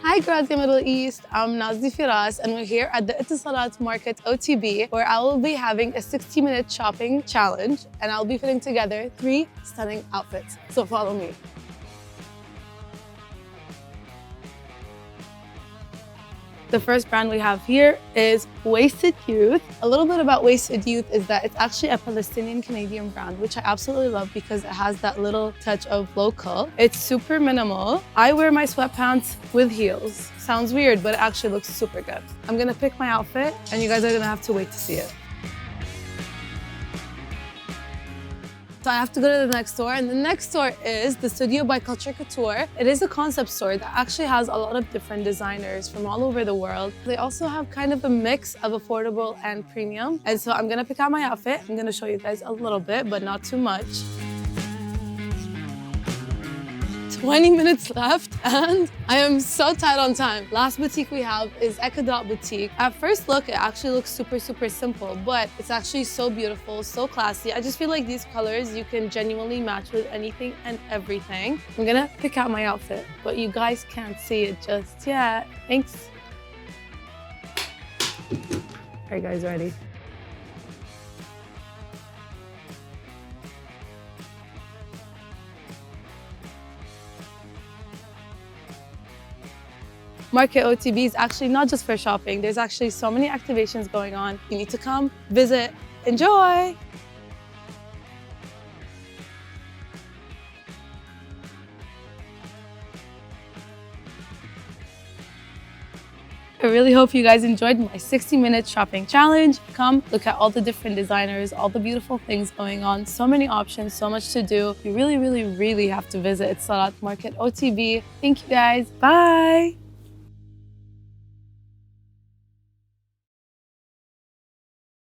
Hi Grazia Middle East, I'm Firas and we're here at the Etisalat Market OTB where I will be having a 60-minute shopping challenge and I'll be putting together 3 stunning outfits. So follow me. The first brand we have here is Wasted Youth. A little bit about Wasted Youth is that it's actually a Palestinian-Canadian brand, which I absolutely love because it has that little touch of local. It's super minimal. I wear my sweatpants with heels. Sounds weird, but it actually looks super good. I'm gonna pick my outfit and you guys are gonna have to wait to see it. So I have to go to the next store, and the next store is the Studio by Culture Couture. It is a concept store that actually has a lot of different designers from all over the world. They also have kind of a mix of affordable and premium. And so I'm gonna pick out my outfit. I'm gonna show you guys a little bit, but not too much. 20 minutes left and I am so tight on time. Last boutique we have is Ecodot Boutique. At first look, it actually looks super simple, but it's actually so beautiful, so classy. I just feel like these colors you can genuinely match with anything and everything. I'm gonna pick out my outfit, but you guys can't see it just yet. Thanks. Are you guys ready? Market OTB is actually not just for shopping. There's actually so many activations going on. You need to come, visit, enjoy! I really hope you guys enjoyed my 60-minute shopping challenge. Come look at all the different designers, all the beautiful things going on, so many options, so much to do. You really have to visit Etisalat Market OTB. Thank you guys. Bye!